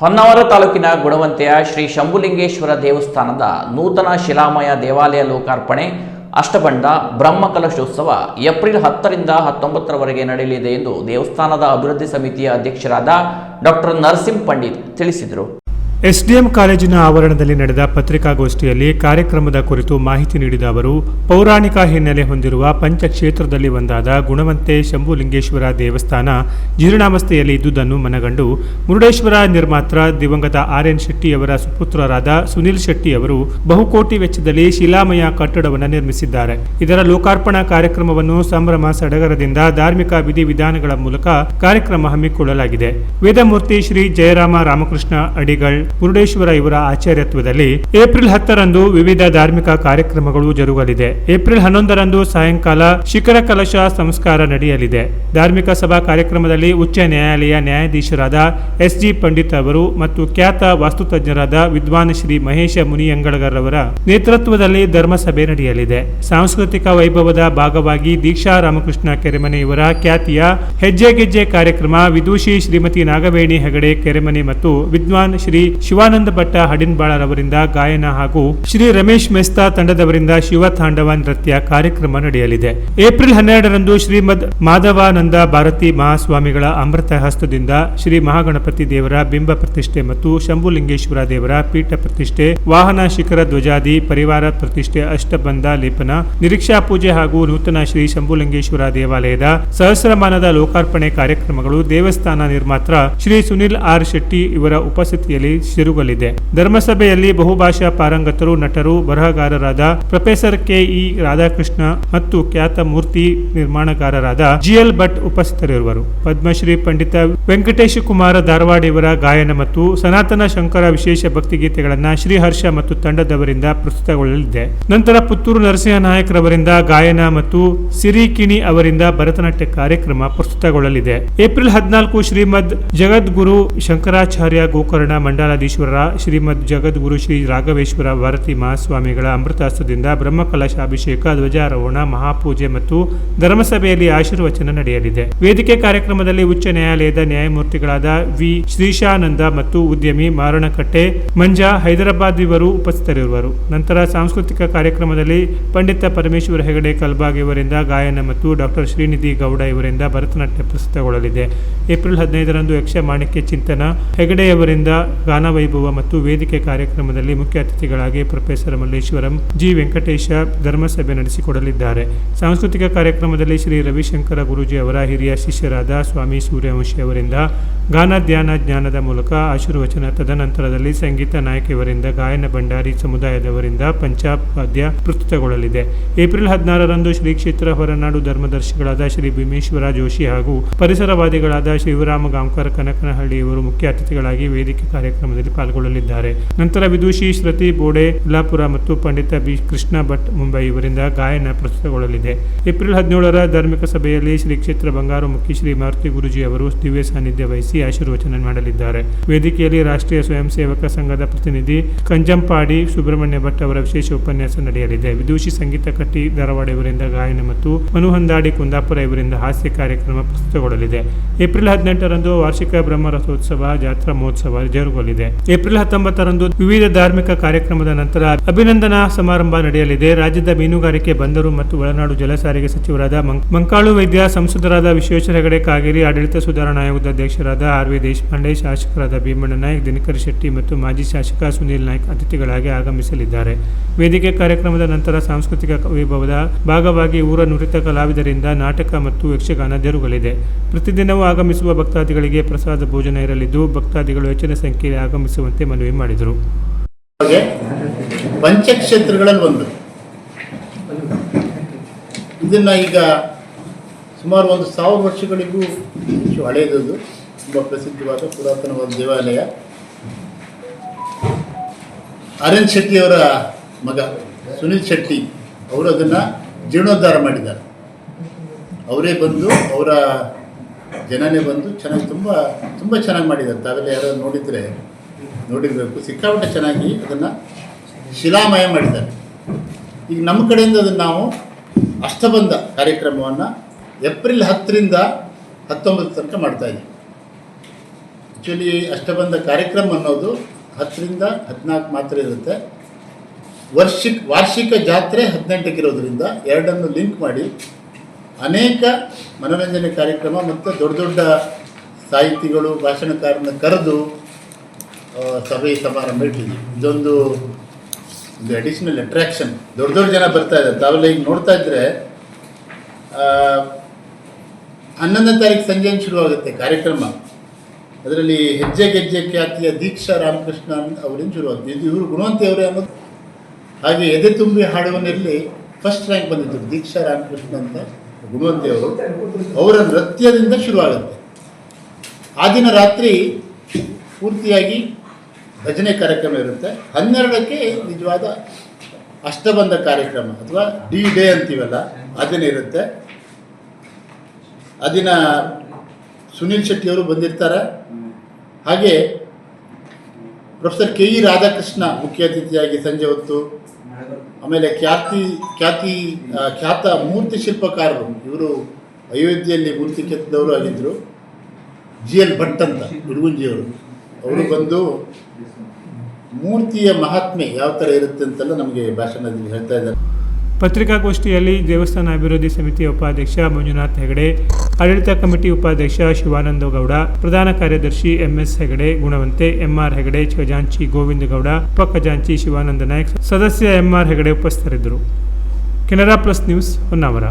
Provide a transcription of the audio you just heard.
ಹೊನ್ನಾವರ ತಾಲೂಕಿನ ಗುಣವಂತೆಯ ಶ್ರೀ ಶಂಭುಲಿಂಗೇಶ್ವರ ದೇವಸ್ಥಾನದ ನೂತನ ಶಿಲಾಮಯ ದೇವಾಲಯ ಲೋಕಾರ್ಪಣೆ ಅಷ್ಟಬಂಧ ಬ್ರಹ್ಮಕಲಶೋತ್ಸವ ಏಪ್ರಿಲ್ 10ರಿಂದ 19ರವರೆಗೆ ನಡೆಯಲಿದೆ ಎಂದು ದೇವಸ್ಥಾನದ ಅಭಿವೃದ್ಧಿ ಸಮಿತಿಯ ಅಧ್ಯಕ್ಷರಾದ ಡಾಕ್ಟರ್ ನರಸಿಂಹ ಪಂಡಿತ್ ತಿಳಿಸಿದರು. ಎಸ್ಡಿಎಂ ಕಾಲೇಜಿನ ಆವರಣದಲ್ಲಿ ನಡೆದ ಪತ್ರಿಕಾಗೋಷ್ಠಿಯಲ್ಲಿ ಕಾರ್ಯಕ್ರಮದ ಕುರಿತು ಮಾಹಿತಿ ನೀಡಿದ ಅವರು, ಪೌರಾಣಿಕ ಹಿನ್ನೆಲೆ ಹೊಂದಿರುವ ಪಂಚಕ್ಷೇತ್ರದಲ್ಲಿ ಒಂದಾದ ಗುಣವಂತೆ ಶಂಭುಲಿಂಗೇಶ್ವರ ದೇವಸ್ಥಾನ ಜೀರ್ಣಾವಸ್ಥೆಯಲ್ಲಿ ಇದ್ದುದನ್ನು ಮನಗಂಡು ಮುರುಡೇಶ್ವರ ನಿರ್ಮಾತ್ರ ದಿವಂಗತ ಆರ್.ಎನ್. ಶೆಟ್ಟಿಯವರ ಸುಪುತ್ರರಾದ ಸುನಿಲ್ ಶೆಟ್ಟಿಯವರು ಬಹುಕೋಟಿ ವೆಚ್ಚದಲ್ಲಿ ಶಿಲಾಮಯ ಕಟ್ಟಡವನ್ನು ನಿರ್ಮಿಸಿದ್ದಾರೆ. ಇದರ ಲೋಕಾರ್ಪಣಾ ಕಾರ್ಯಕ್ರಮವನ್ನು ಸಂಭ್ರಮ ಸಡಗರದಿಂದ ಧಾರ್ಮಿಕ ವಿಧಿವಿಧಾನಗಳ ಮೂಲಕ ಕಾರ್ಯಕ್ರಮ ಹಮ್ಮಿಕೊಳ್ಳಲಾಗಿದೆ. ವೇದಮೂರ್ತಿ ಶ್ರೀ ಜಯರಾಮ ರಾಮಕೃಷ್ಣ ಅಡಿಗಳ್ ಮುರುಡೇಶ್ವರ ಇವರ ಆಚಾರ್ಯತ್ವದಲ್ಲಿ ಏಪ್ರಿಲ್ 10ರಂದು ವಿವಿಧ ಧಾರ್ಮಿಕ ಕಾರ್ಯಕ್ರಮಗಳು ಜರುಗಲಿದೆ. ಏಪ್ರಿಲ್ 11ರಂದು ಸಾಯಂಕಾಲ ಶಿಖರ ಕಲಶ ಸಂಸ್ಕಾರ ನಡೆಯಲಿದೆ. ಧಾರ್ಮಿಕ ಸಭಾ ಕಾರ್ಯಕ್ರಮದಲ್ಲಿ ಉಚ್ಚ ನ್ಯಾಯಾಲಯ ನ್ಯಾಯಾಧೀಶರಾದ ಎಸ್.ಜಿ. ಪಂಡಿತ್ ಅವರು ಮತ್ತು ಖ್ಯಾತ ವಾಸ್ತುತಜ್ಞರಾದ ವಿದ್ವಾನ್ ಶ್ರೀ ಮಹೇಶ ಮುನಿಯಂಗಳಗರ್ ಅವರ ನೇತೃತ್ವದಲ್ಲಿ ಧರ್ಮಸಭೆ ನಡೆಯಲಿದೆ. ಸಾಂಸ್ಕೃತಿಕ ವೈಭವದ ಭಾಗವಾಗಿ ದೀಕ್ಷಾ ರಾಮಕೃಷ್ಣ ಕೆರೆಮನೆ ಇವರ ಖ್ಯಾತಿಯ ಹೆಜ್ಜೆ ಗೆಜ್ಜೆ ಕಾರ್ಯಕ್ರಮ, ವಿದೂಷಿ ಶ್ರೀಮತಿ ನಾಗವೇಣಿ ಹೆಗಡೆ ಕೆರೆಮನೆ ಮತ್ತು ವಿದ್ವಾನ್ ಶ್ರೀ ಶಿವಾನಂದ ಭಟ್ಟ ಹಡಿನ್ಬಾಳರವರಿಂದ ಗಾಯನ ಹಾಗೂ ಶ್ರೀ ರಮೇಶ್ ಮೆಸ್ತಾ ತಂಡದವರಿಂದ ಶಿವತಾಂಡವ ನೃತ್ಯ ಕಾರ್ಯಕ್ರಮ ನಡೆಯಲಿದೆ. ಏಪ್ರಿಲ್ 12ರಂದು ಶ್ರೀಮದ್ ಮಾಧವಾನಂದ ಭಾರತಿ ಮಹಾಸ್ವಾಮಿಗಳ ಅಮೃತ ಹಸ್ತದಿಂದ ಶ್ರೀ ಮಹಾಗಣಪತಿ ದೇವರ ಬಿಂಬ ಪ್ರತಿಷ್ಠೆ ಮತ್ತು ಶಂಭುಲಿಂಗೇಶ್ವರ ದೇವರ ಪೀಠ ಪ್ರತಿಷ್ಠೆ, ವಾಹನ ಶಿಖರ ಧ್ವಜಾದಿ ಪರಿವಾರ ಪ್ರತಿಷ್ಠೆ, ಅಷ್ಟಬಂಧ ಲೇಪನ, ನಿರೀಕ್ಷಾ ಪೂಜೆ ಹಾಗೂ ನೂತನ ಶ್ರೀ ಶಂಭುಲಿಂಗೇಶ್ವರ ದೇವಾಲಯದ ಸಹಸ್ರಮಾನದ ಲೋಕಾರ್ಪಣೆ ಕಾರ್ಯಕ್ರಮಗಳು ದೇವಸ್ಥಾನ ನಿರ್ಮಾತ್ರ ಶ್ರೀ ಸುನಿಲ್ ಆರ್ ಶೆಟ್ಟಿ ಇವರ ಉಪಸ್ಥಿತಿಯಲ್ಲಿ ಜರುಗಲಿದೆ. ಧರ್ಮಸಭೆಯಲ್ಲಿ ಬಹುಭಾಷಾ ಪಾರಂಗತರು, ನಟರು, ಬರಹಗಾರರಾದ ಪ್ರೊಫೆಸರ್ ಕೆ.ಇ. ರಾಧಾಕೃಷ್ಣ ಮತ್ತು ಖ್ಯಾತ ಮೂರ್ತಿ ನಿರ್ಮಾಣಗಾರರಾದ ಜಿ.ಎಲ್. ಭಟ್ ಉಪಸ್ಥಿತರಿರುವರು. ಪದ್ಮಶ್ರೀ ಪಂಡಿತ ವೆಂಕಟೇಶ ಕುಮಾರ ಧಾರವಾಡ ಇವರ ಗಾಯನ ಮತ್ತು ಸನಾತನ ಶಂಕರ ವಿಶೇಷ ಭಕ್ತಿಗೀತೆಗಳನ್ನು ಶ್ರೀಹರ್ಷ ಮತ್ತು ತಂಡದವರಿಂದ ಪ್ರಸ್ತುತಗೊಳ್ಳಲಿದೆ. ನಂತರ ಪುತ್ತೂರು ನರಸಿಂಹ ನಾಯಕರವರಿಂದ ಗಾಯನ ಮತ್ತು ಸಿರಿಕಿಣಿ ಅವರಿಂದ ಭರತನಾಟ್ಯ ಕಾರ್ಯಕ್ರಮ ಪ್ರಸ್ತುತಗೊಳ್ಳಲಿದೆ. ಏಪ್ರಿಲ್ 14 ಶ್ರೀಮದ್ ಜಗದ್ಗುರು ಶಂಕರಾಚಾರ್ಯ ಗೋಕರ್ಣ ಮಂಡಲಾಧೀಶ್ವರ ಶ್ರೀಮದ್ ಜಗದ್ಗುರು ಶ್ರೀ ರಾಘವೇಶ್ವರ ಭಾರತಿ ಮಹಾಸ್ವಾಮಿಗಳ ಅಮೃತಾಸ್ತದಿಂದ ಬ್ರಹ್ಮಕಲಶಾಭಿಷೇಕ, ಧ್ವಜಾರೋಹಣ, ಮಹಾಪೂಜೆ ಮತ್ತು ಧರ್ಮಸಭೆಯಲ್ಲಿ ಆಶೀರ್ವಚನ ನಡೆಯಲಿದೆ. ವೇದಿಕೆ ಕಾರ್ಯಕ್ರಮದಲ್ಲಿ ಉಚ್ಚ ನ್ಯಾಯಾಲಯದ ನ್ಯಾಯಮೂರ್ತಿಗಳಾದ ವಿ. ಶ್ರೀಶಾನಂದ ಮತ್ತು ಉದ್ಯಮಿ ಮಾರಣಕಟ್ಟೆ ಮಂಜಾ ಹೈದರಾಬಾದ್ ಇವರು ಉಪಸ್ಥಿತರಿರುವರು. ನಂತರ ಸಾಂಸ್ಕೃತಿಕ ಕಾರ್ಯಕ್ರಮದಲ್ಲಿ ಪಂಡಿತ ಪರಮೇಶ್ವರ ಹೆಗಡೆ ಕಲ್ಬಾಗ್ ಇವರಿಂದ ಗಾಯನ ಮತ್ತು ಡಾಕ್ಟರ್ ಶ್ರೀನಿಧಿ ಗೌಡ ಇವರಿಂದ ಭರತನಾಟ್ಯ ಪ್ರಸ್ತುತಗೊಳ್ಳಲಿದೆ. ಏಪ್ರಿಲ್ 15ರಂದು ಯಕ್ಷಮಾಣಿಕ್ಯ ಚಿಂತನ ಹೆಗಡೆಯವರಿಂದ ಗಾನವೈಭವ ಮತ್ತು ವೇದಿಕೆ ಕಾರ್ಯಕ್ರಮದಲ್ಲಿ ಮುಖ್ಯ ಅತಿಥಿಗಳಾಗಿ ಪ್ರೊಫೆಸರ್ ಮಲ್ಲೇಶ್ವರಂ ಜಿ. ವೆಂಕಟೇಶ ಧರ್ಮಸಭೆ ನಡೆಸಿಕೊಡಲಿದ್ದಾರೆ. ಸಾಂಸ್ಕೃತಿಕ ಕಾರ್ಯಕ್ರಮದಲ್ಲಿ ಶ್ರೀ ರವಿಶಂಕರ ಗುರೂಜಿ ಅವರ ಹಿರಿಯ ಶಿಷ್ಯರಾದ ಸ್ವಾಮಿ ಸೂರ್ಯವಂಶಿ ಅವರಿಂದ ಗಾನ ಧ್ಯಾನ ಜ್ಞಾನದ ಮೂಲಕ ಆಶೀರ್ವಚನ, ತದನಂತರದಲ್ಲಿ ಸಂಗೀತ ನಾಯಕಿಯವರಿಂದ ಗಾಯನ ಭಂಡಾರಿ ಸಮುದಾಯದವರಿಂದ ಪಂಚಾವಾದ್ಯ ಪ್ರಸ್ತುತಗೊಳ್ಳಲಿದೆ. ಏಪ್ರಿಲ್ 16ರಂದು ಶ್ರೀ ಕ್ಷೇತ್ರ ಹೊರನಾಡು ಧರ್ಮದರ್ಶಿಗಳಾದ ಶ್ರೀ ಭೀಮೇಶ್ವರ ಜೋಶಿ ಹಾಗೂ ಪರಿಸರವಾದಿಗಳಾದ ಶಿವರಾಮ ಗಾಂವ್ಕರ್ ಕನಕನಹಳ್ಳಿ ಇವರು ಮುಖ್ಯ ಅತಿಥಿಗಳಾಗಿ ವೇದಿಕೆ ಕಾರ್ಯಕ್ರಮದಲ್ಲಿ ಪಾಲ್ಗೊಳ್ಳಲಿದ್ದಾರೆ. ನಂತರ ವಿದೂಷಿ ಶ್ರುತಿ ಬೋಡೆ ಯಲ್ಲಾಪುರ ಮತ್ತು ಪಂಡಿತ ಬಿ. ಕೃಷ್ಣ ಭಟ್ ಮುಂಬೈ ಇವರಿಂದ ಗಾಯನ ಪ್ರಸ್ತುತಗೊಳ್ಳಲಿದೆ. ಏಪ್ರಿಲ್ 17ರ ಧಾರ್ಮಿಕ ಸಭೆಯಲ್ಲಿ ಶ್ರೀ ಕ್ಷೇತ್ರ ಬಂಗಾರು ಮುಖಿ ಶ್ರೀ ಮಾರುತಿ ಗುರೂಜಿ ಅವರು ದಿವ್ಯ ಸಾನ್ನಿಧ್ಯ ವಹಿಸಿ ಆಶೀರ್ವಚನ ಮಾಡಲಿದ್ದಾರೆ. ವೇದಿಕೆಯಲ್ಲಿ ರಾಷ್ಟ್ರೀಯ ಸ್ವಯಂ ಸೇವಕ ಸಂಘದ ಪ್ರತಿನಿಧಿ ಕಂಜಂಪಾಡಿ ಸುಬ್ರಹ್ಮಣ್ಯ ಭಟ್ ಅವರ ವಿಶೇಷ ಉಪನ್ಯಾಸ ನಡೆಯಲಿದೆ. ವಿದೂಷಿ ಸಂಗೀತ ಕಟ್ಟಿ ಧಾರವಾಡ ಇವರಿಂದ ಗಾಯನ ಮತ್ತು ಮನುಹಂದಾಡಿ ಕುಂದಾಪುರ ಇವರಿಂದ ಹಾಸ್ಯ ಕಾರ್ಯಕ್ರಮ ಪ್ರಸ್ತುತಗೊಳ್ಳಲಿದೆ. ಏಪ್ರಿಲ್ 18ರಂದು ವಾರ್ಷಿಕ ಬ್ರಹ್ಮ ರಥೋತ್ಸವ ಜಾತ್ರಾ ಮಹೋತ್ಸವ ಜರುಗಲಿದೆ. ಏಪ್ರಿಲ್ 19ರಂದು ವಿವಿಧ ಧಾರ್ಮಿಕ ಕಾರ್ಯಕ್ರಮದ ನಂತರ ಅಭಿನಂದನಾ ಸಮಾರಂಭ ನಡೆಯಲಿದೆ. ರಾಜ್ಯದ ಮೀನುಗಾರಿಕೆ, ಬಂದರು ಮತ್ತು ಒಳನಾಡು ಜಲಸಾರಿಗೆ ಸಚಿವರಾದ ಮಂಕಾಳು ವೈದ್ಯ, ಸಂಸದರಾದ ವಿಶ್ವೇಶ್ವರ ಹೆಗಡೆ ಕಾಗೇರಿ, ಆಡಳಿತ ಸುಧಾರಣಾ ಆಯೋಗದ ಅಧ್ಯಕ್ಷರಾದ ಆರ್.ವಿ. ದೇಶಪಾಂಡೆ, ಶಾಸಕರಾದ ಭೀಮಣ್ಣ ನಾಯ್ಕ್, ದಿನಕರ್ ಶೆಟ್ಟಿ ಮತ್ತು ಮಾಜಿ ಶಾಸಕ ಸುನೀಲ್ ನಾಯ್ಕ್ ಅತಿಥಿಗಳಾಗಿ ಆಗಮಿಸಲಿದ್ದಾರೆ. ವೇದಿಕೆ ಕಾರ್ಯಕ್ರಮದ ನಂತರ ಸಾಂಸ್ಕೃತಿಕ ವೈಭವದ ಭಾಗವಾಗಿ ಊರ ನುರಿತ ಕಲಾವಿದರಿಂದ ನಾಟಕ ಮತ್ತು ಯಕ್ಷಗಾನ ಜರುಗಲಿದೆ. ಪ್ರತಿದಿನವೂ ಆಗಮಿಸುವ ಭಕ್ತಾದಿಗಳಿಗೆ ಪ್ರಸಾದ ಭೋಜನ ಇರಲಿದ್ದು, ಭಕ್ತಾದಿಗಳು ಹೆಚ್ಚಿನ ಸಂಖ್ಯೆಯಲ್ಲಿ ಆಗಮಿಸುವಂತೆ ಮನವಿ ಮಾಡಿದರು. ಪಂಚಕ್ಷೇತ್ರಗಳಲ್ಲಿ ಒಂದು ಇದನ್ನು ಈಗ ಸುಮಾರು 1000 ವರ್ಷಗಳಿಗೂ ಹೆಚ್ಚು ಹಳೆಯದು, ತುಂಬ ಪ್ರಸಿದ್ಧವಾದ ಪುರಾತನವಾದ ದೇವಾಲಯ. ಆರ್.ಎನ್. ಶೆಟ್ಟಿಯವರ ಮಗ ಸುನಿಲ್ ಶೆಟ್ಟಿ ಅವರು ಅದನ್ನು ಜೀರ್ಣೋದ್ಧಾರ ಮಾಡಿದ್ದಾರೆ. ಅವರೇ ಬಂದು, ಅವರ ಜನನೇ ಬಂದು ಚೆನ್ನಾಗಿ ತುಂಬ ಚೆನ್ನಾಗಿ ಮಾಡಿದ್ದಾರೆ. ತಾವೆಲ್ಲ ಯಾರು ನೋಡಿರಬೇಕು, ಸಿಕ್ಕಾಪಟ್ಟೆ ಚೆನ್ನಾಗಿ ಅದನ್ನು ಶಿಲಾಮಯ ಮಾಡಿದ್ದಾರೆ. ಈಗ ನಮ್ಮ ಕಡೆಯಿಂದ ಅದನ್ನು ನಾವು ಅಷ್ಟಬಂಧ ಕಾರ್ಯಕ್ರಮವನ್ನು ಏಪ್ರಿಲ್ 10ರಿಂದ 19 ತನಕ ಮಾಡ್ತಾಯಿದ್ದೀವಿ. ಆ್ಯಕ್ಚುಲಿ ಅಷ್ಟಬಂಧ ಕಾರ್ಯಕ್ರಮ ಅನ್ನೋದು 10ರಿಂದ 14 ಮಾತ್ರ ಇರುತ್ತೆ. ವಾರ್ಷಿಕ ಜಾತ್ರೆ 18ಕ್ಕೆ ಇರೋದ್ರಿಂದ ಎರಡನ್ನು ಲಿಂಕ್ ಮಾಡಿ ಅನೇಕ ಮನೋರಂಜನೆ ಕಾರ್ಯಕ್ರಮ ಮತ್ತು ದೊಡ್ಡ ದೊಡ್ಡ ಸಾಹಿತಿಗಳು ಭಾಷಣಕಾರನ ಕರೆದು ಸಭೆ ಸಮಾರಂಭ ಇಟ್ಟಿದ್ವಿ. ಇದೊಂದು ಅಡಿಷನಲ್ ಅಟ್ರಾಕ್ಷನ್. ದೊಡ್ಡ ದೊಡ್ಡ ಜನ ಬರ್ತಾ ಇದ್ದಾರೆ. ತಾವೆಲ್ಲ ಈಗ ನೋಡ್ತಾ ಇದ್ದರೆ 11ನೇ ತಾರೀಕು ಸಂಜೆ ಶುರುವಾಗುತ್ತೆ ಕಾರ್ಯಕ್ರಮ. ಅದರಲ್ಲಿ ಹೆಜ್ಜೆ ಗೆಜ್ಜೆ ಖ್ಯಾತಿಯ ದೀಕ್ಷಾ ರಾಮಕೃಷ್ಣ ಅವರಿಂದ ಶುರುವಾಗುತ್ತೆ. ಇವರು ಗುಣವಂತಿ ಅವರೇ ಅನ್ನೋದು. ಹಾಗೆ ಎದೆ ತುಂಬಿ ಹಾಡುವನಲ್ಲಿ ಫಸ್ಟ್ ರ್ಯಾಂಕ್ ಬಂದಿದ್ದರು ದೀಕ್ಷಾ ರಾಮಕೃಷ್ಣ ಅಂತ ಗುಣವಂತಿ ಅವರು. ಅವರ ನೃತ್ಯದಿಂದ ಶುರುವಾಗುತ್ತೆ. ಆ ದಿನ ರಾತ್ರಿ ಪೂರ್ತಿಯಾಗಿ ಭಜನೆ ಕಾರ್ಯಕ್ರಮ ಇರುತ್ತೆ. 12ಕ್ಕೆ ನಿಜವಾದ ಅಷ್ಟಬಂಧ ಕಾರ್ಯಕ್ರಮ ಅಥವಾ D-Day ಅಂತೀವಲ್ಲ ಅದನ್ನೇ ಇರುತ್ತೆ. ಆ ದಿನ ಸುನೀಲ್ ಶೆಟ್ಟಿಯವರು ಬಂದಿರ್ತಾರೆ. ಹಾಗೆ ಪ್ರೊಫೆಸರ್ KE ರಾಧಾಕೃಷ್ಣ ಮುಖ್ಯ ಅತಿಥಿಯಾಗಿ ಸಂಜೆ ಹೊತ್ತು. ಆಮೇಲೆ ಖ್ಯಾತ ಮೂರ್ತಿ ಶಿಲ್ಪಕಾರರು, ಇವರು ಅಯೋಧ್ಯೆಯಲ್ಲಿ ಮೂರ್ತಿ ಕೆತ್ತಿದವರು ಆಗಿದ್ದರು, GL ಭಟ್ ಅಂತ ಹುಡುಗುಂಜಿಯವರು. ಅವರು ಬಂದು ಮೂರ್ತಿಯ ಮಹಾತ್ಮೆ ಯಾವ ಥರ ಇರುತ್ತೆ ಅಂತೆಲ್ಲ ನಮಗೆ ಭಾಷಣದಲ್ಲಿ ಹೇಳ್ತಾ ಇದ್ದಾರೆ. ಪತ್ರಿಕಾಗೋಷ್ಠಿಯಲ್ಲಿ ದೇವಸ್ಥಾನ ಅಭಿವೃದ್ಧಿ ಸಮಿತಿಯ ಉಪಾಧ್ಯಕ್ಷ ಮಂಜುನಾಥ್ ಹೆಗಡೆ, ಆಡಳಿತ ಕಮಿಟಿ ಉಪಾಧ್ಯಕ್ಷ ಶಿವಾನಂದ ಗೌಡ, ಪ್ರಧಾನ ಕಾರ್ಯದರ್ಶಿ MS ಹೆಗಡೆ, ಗುಣವಂತೆ, MR ಹೆಗಡೆ, ಖಜಾಂಚಿ ಗೋವಿಂದ ಗೌಡ, ಉಪ ಖಜಾಂಚಿ ಶಿವಾನಂದ ನಾಯಕ್, ಸದಸ್ಯ MR ಹೆಗಡೆ ಉಪಸ್ಥಿತರಿದ್ದರು. Canara plus news Honnavar.